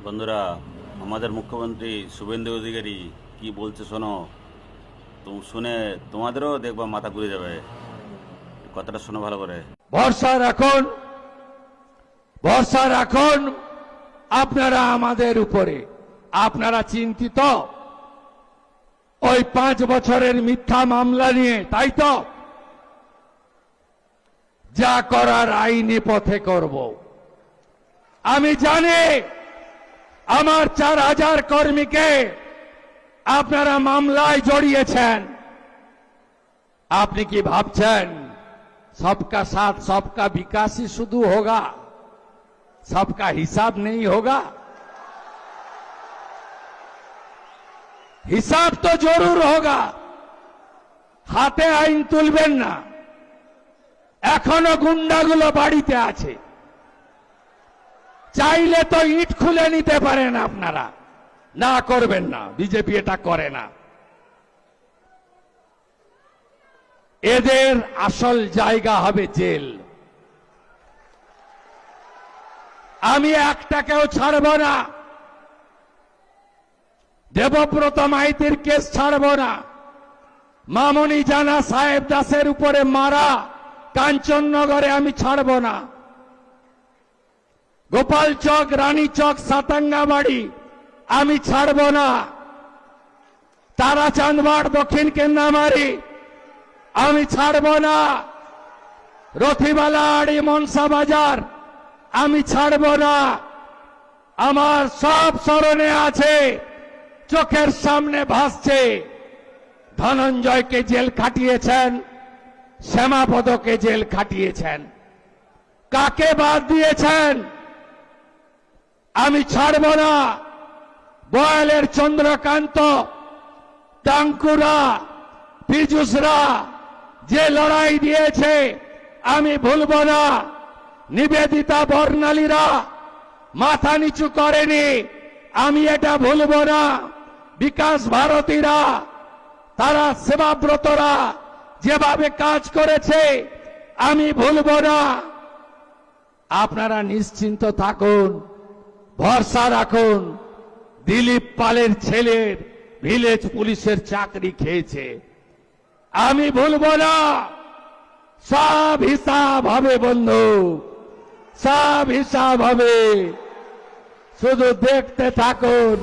বন্ধুরা, আমাদের মুখ্যমন্ত্রী শুভেন্দু অধিকারী কি বলছে শোনো। শুনে তোমাদেরও দেখবা মাথা ঘুরে যাবে। কথাটা শোনো ভালো করে। ভরসা রাখুন, ভরসা রাখুন আপনারা আমাদের উপরে। আপনারা চিন্তিত ওই 5 বছরের মিথ্যা মামলা নিয়ে, তাই তো? যা করার আইনি পথে করব। আমি জানি আমার 4000 কর্মীকে আপনারা মামলায় জড়িয়েছেন। আপনি কি ভাবছেন सबका साथ सबका विकास ही शुरू होगा, सबका हिसाब नहीं होगा? हिसाब तो जरूर होगा। हाथे आईन तुलबेन ना। एखोनो गुंडागुलो बाड़ीते आछे, चाइले तो इट खुले निते पारेन आपनारा, ना करबेन ना। बीजेपी एटा करे ना। এদের আসল জায়গা হবে জেল। আমি একটাকেও ছাড়ব না। দেবব্রত মাইতির কেস ছাড়ব না। মামনি জানা সাহেব দাসের উপরে মারা কাঞ্চননগরে আমি ছাড়ব না। গোপাল চক, রানী চক, সাতাঙ্গাবাড়ি আমি ছাড়ব না। তারাচাঁদবাড়, দক্ষিণ কেন্নামারি আমি ছাড়ব না। রথিবালাড়ি, মনসা বাজার আমি ছাড়ব না। আমার সব স্মরণে আছে, চোখের সামনে ভাসছে। ধনঞ্জয়কে জেল খাটিয়েছেন, শ্যামাপদকে জেল খাটিয়েছেন। কাকে বাদ দিয়েছেন? আমি ছাড়ব না। বয়ালের চন্দ্রকান্ত, টাঙ্কুরা, পীযুষরা যে লড়াই দিয়েছে আমি ভুলব না। নিবেদিতা, বর্ণালীরা মাথা নিচু করেনি, আমি এটা ভুলব না। বিকাশ ভারতীরা, তারা সেবাব্রতরা যেভাবে কাজ করেছে আমি ভুলব না। আপনারা নিশ্চিন্ত থাকুন, ভরসা রাখুন। দিলীপ পালের ছেলের ভিলেজ পুলিশের চাকরি খেয়েছে, আমি ভুলব না। সব হিসাব হবে বন্ধু, সব হিসাব হবে। শুধু দেখতে থাকুন।